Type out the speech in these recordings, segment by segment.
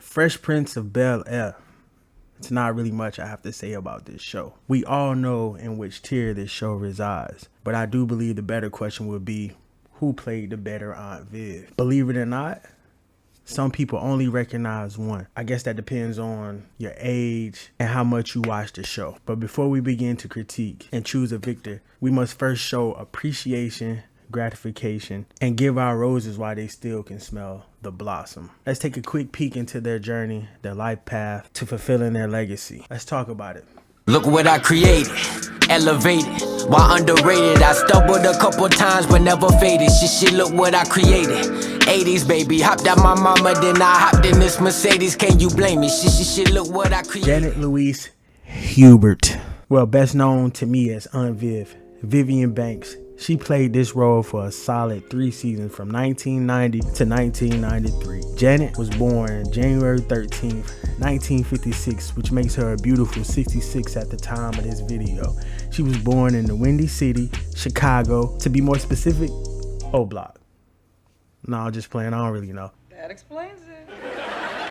Fresh Prince of Bel-Air. It's not really much I have to say about this show. We all know in which tier this show resides, but I do believe the better question would be, who played the better Aunt Viv? Believe it or not, some people only recognize one. I guess that depends on your age and how much you watch the show. But before we begin to critique and choose a victor, we must first show appreciation, gratification, and give our roses while they still can smell the blossom. Let's take a quick peek into their journey, their life path to fulfilling their legacy. Let's talk about it. Look what I created, elevated, while underrated. I stumbled a couple times but never faded. Shit, look what I created. 80s baby, hopped out my mama, then I hopped in this Mercedes. Can you blame me? Shit, look what I created. Janet Louise Hubert, well, best known to me as Aunt Viv, Vivian Banks. She played this role for a solid 3 seasons from 1990 to 1993. Janet was born January 13th, 1956, which makes her a beautiful 66 at the time of this video. She was born in the Windy City, Chicago, to be more specific, O Block. No, just playing, I don't really know. That explains it.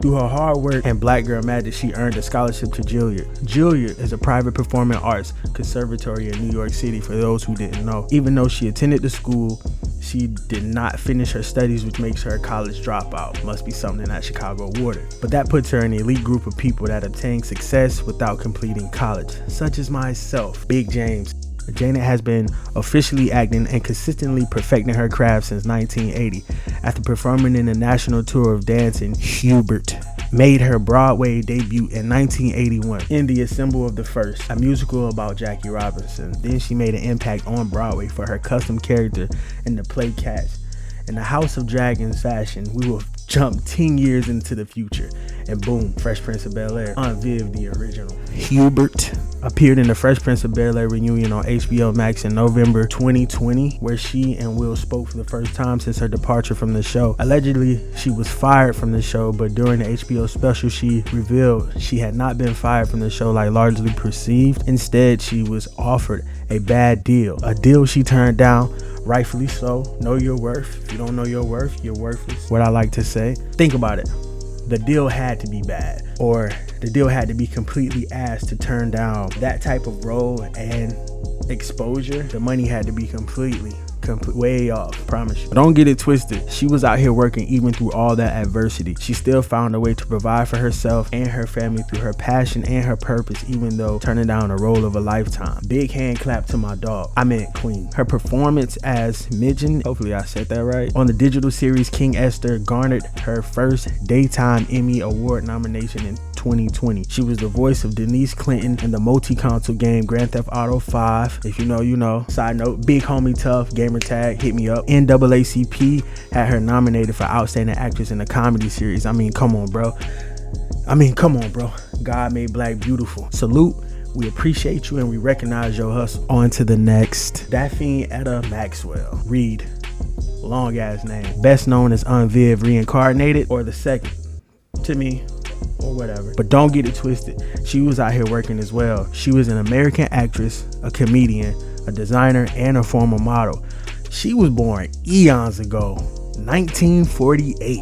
Through her hard work and black girl magic, she earned a scholarship to Juilliard. Juilliard is a private performing arts conservatory in New York City, for those who didn't know. Even though she attended the school, she did not finish her studies, which makes her a college dropout. Must be something that Chicago awarded. But that puts her in an elite group of people that obtain success without completing college, such as myself, Big James. Janet has been officially acting and consistently perfecting her craft since 1980. After performing in the national tour of dancing, Hubert made her Broadway debut in 1981 in The Assemble of the First, a musical about Jackie Robinson. Then she made an impact on Broadway for her custom character in the play Cats. In the House of Dragons fashion, we will jump 10 years into the future, and boom, Fresh Prince of Bel-Air, Aunt Viv, the original. Hubert appeared in the Fresh Prince of Bel-Air reunion on HBO Max in November 2020, where she and Will spoke for the first time since her departure from the show. Allegedly, she was fired from the show, but during the HBO special, she revealed she had not been fired from the show like largely perceived. Instead, she was offered a bad deal, a deal she turned down. Rightfully so. Know your worth. If you don't know your worth, you're worthless. What I like to say. Think about it. The deal had to be bad, or the deal had to be completely ass to turn down that type of role and exposure. The money had to be completely way off, promise you. But don't get it twisted. She was out here working even through all that adversity. She still found a way to provide for herself and her family through her passion and her purpose, even though turning down a role of a lifetime. Big hand clap to my dog. I meant Queen. Her performance as Midgen, hopefully I said that right, on the digital series King Esther garnered her first Daytime Emmy Award nomination in 2020. She was the voice of Denise Clinton in the multi-console game Grand Theft Auto 5. If you know, you know. Side note, Big Homie Tough, gamer tag, hit me up. NAACP had her nominated for Outstanding Actress in a Comedy Series. I mean, come on, bro. God made black beautiful. Salute. We appreciate you and we recognize your hustle. On to the next. Daphne Maxwell Reid. Long ass name. Best known as Aunt Viv reincarnated, or the second to me, or whatever. But don't get it twisted. She was out here working as well. She was an American actress, a comedian, a designer, and a former model. She was born eons ago, 1948,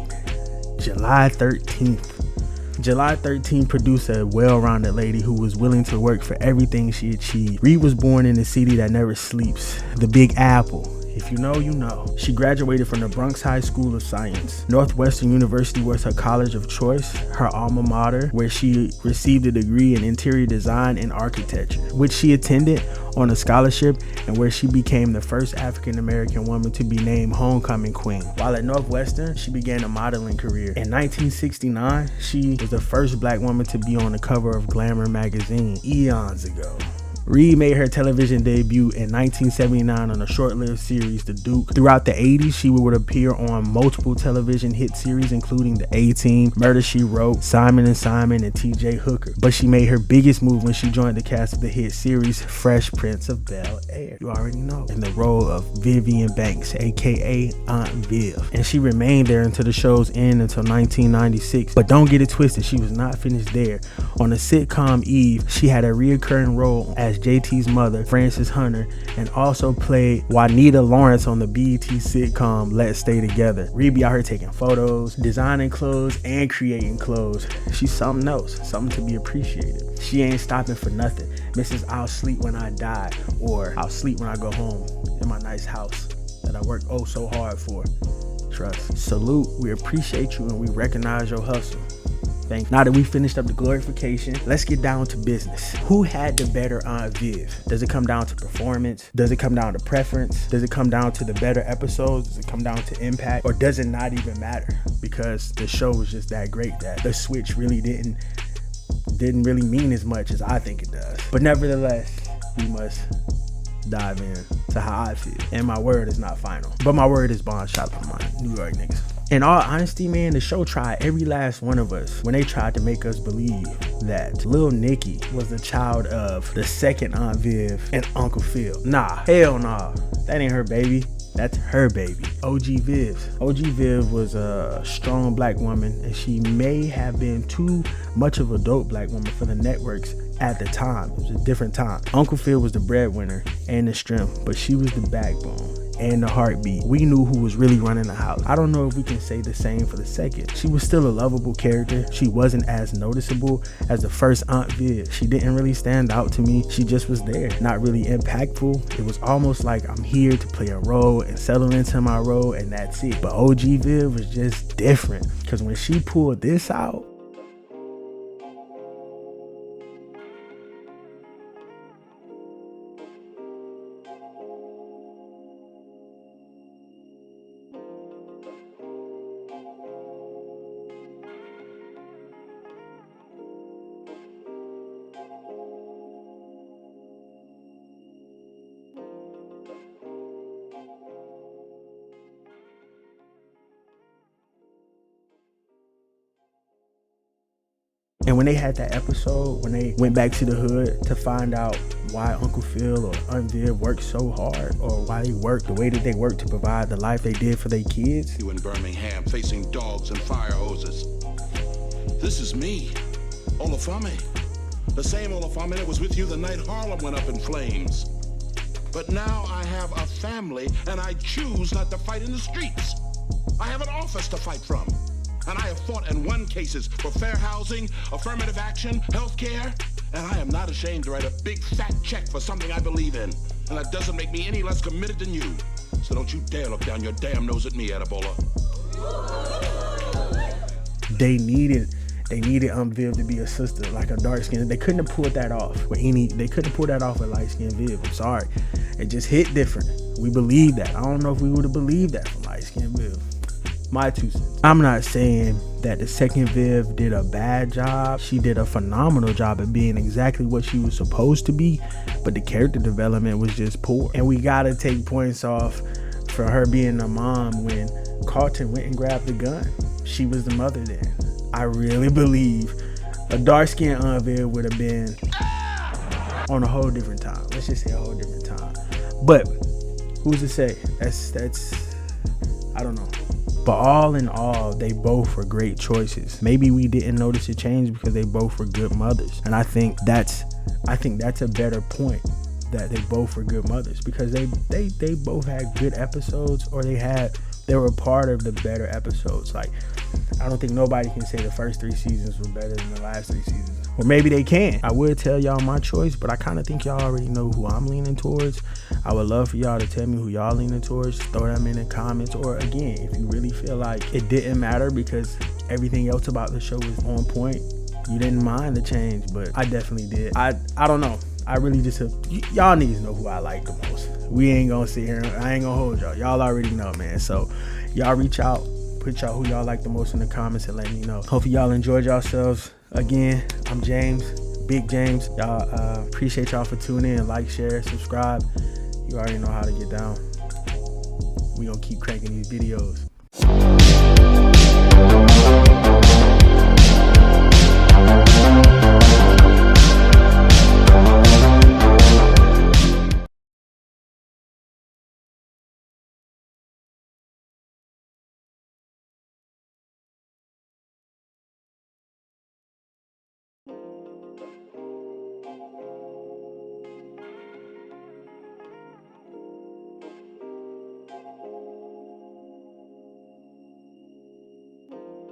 July 13th. July 13th produced a well-rounded lady who was willing to work for everything she achieved. Reid was born in the city that never sleeps, the Big Apple. If you know, you know. She graduated from the Bronx High School of Science. Northwestern University was her college of choice, her alma mater, where she received a degree in interior design and architecture, which she attended on a scholarship and where she became the first African-American woman to be named Homecoming Queen. While at Northwestern, she began a modeling career. In 1969, she was the first black woman to be on the cover of Glamour magazine, eons ago. Reid made her television debut in 1979 on a short-lived series, The Duke. Throughout the 80s, she would appear on multiple television hit series, including The A-Team, Murder, She Wrote, Simon & Simon, and T.J. Hooker. But she made her biggest move when she joined the cast of the hit series Fresh Prince of Bel-Air. You already know. In the role of Vivian Banks, aka Aunt Viv. And she remained there until the show's end until 1996. But don't get it twisted, she was not finished there. On the sitcom Eve, she had a reoccurring role as as JT's mother, Frances Hunter, and also played Juanita Lawrence on the BET sitcom Let's Stay Together. Reid be out here taking photos, designing clothes, and creating clothes. She's something else, something to be appreciated. She ain't stopping for nothing. Mrs. I'll sleep when I die, or I'll sleep when I go home in my nice house that I work oh so hard for. Trust. Salute. We appreciate you and we recognize your hustle. Thank you. Now that we finished up the glorification, let's get down to business. Who had the better Aunt Viv? Does it come down to performance? Does it come down to preference? Does it come down to the better episodes? Does it come down to impact? Or does it not even matter? Because the show was just that great that the switch really didn't really mean as much as I think it does. But nevertheless, we must dive in to how I feel. And my word is not final, but my word is bond. Shout out to my New York niggas. In all honesty, man, the show tried every last one of us when they tried to make us believe that Lil Nicky was the child of the second Aunt Viv and Uncle Phil. Nah, hell nah. That ain't her baby. That's her baby. OG Vivs. OG Viv was a strong black woman, and she may have been too much of a dope black woman for the networks at the time. It was a different time. Uncle Phil was the breadwinner and the strength, but she was the backbone and the heartbeat. We knew who was really running the house. I don't know if we can say the same for the second. She was still a lovable character. She wasn't as noticeable as the first Aunt Viv. She didn't really stand out to me. She just was there, not really impactful. It was almost like I'm here to play a role and settle into my role, and that's it. But OG Viv was just different, because when she pulled this out, and when they had that episode, when they went back to the hood to find out why Uncle Phil or Aunt Viv worked so hard, or why they worked the way that they worked to provide the life they did for their kids. You in Birmingham facing dogs and fire hoses. This is me, Olafame. The same Olafame that was with you the night Harlem went up in flames. But now I have a family and I choose not to fight in the streets. I have an office to fight from. And I have fought and won cases for fair housing, affirmative action, health care, and I am not ashamed to write a big fat check for something I believe in. And that doesn't make me any less committed than you. So don't you dare look down your damn nose at me, Adibola. They needed Aunt Viv to be a sister, like a dark skin. They couldn't have pulled that off with they couldn't pull that off with light skinned Viv. I'm sorry. It just hit different. We believed that. I don't know if we would have believed that from light skinned Viv. My 2 cents. I'm not saying that the second Viv did a bad job. She did a phenomenal job at being exactly what she was supposed to be, but the character development was just poor. And we gotta take points off for her being a mom when Carlton went and grabbed the gun. She was the mother then. I really believe a dark-skinned Aunt Viv would have been on a whole different time. Let's just say a whole different time. But who's to say? That's I don't know. But all in all, they both were great choices. Maybe we didn't notice a change because they both were good mothers. And I think that's a better point, that they both were good mothers, because they both had good episodes, or they were part of the better episodes. Like, I don't think nobody can say the first 3 seasons were better than the last 3 seasons. Or maybe they can. I would tell y'all my choice, but I kind of think y'all already know who I'm leaning towards. I would love for y'all to tell me who y'all leaning towards. Throw them in the comments. Or again, if you really feel like it didn't matter because everything else about the show was on point, you didn't mind the change, but I definitely did. I don't know. I really just, y'all niggas know who I like the most. We ain't gonna sit here, I ain't gonna hold y'all. Y'all already know, man. So y'all reach out, put y'all who y'all like the most in the comments and let me know. Hopefully y'all enjoyed yourselves. Again, I'm James, Big James. Y'all, appreciate y'all for tuning in. Like, share, subscribe. You already know how to get down. We gonna keep cranking these videos.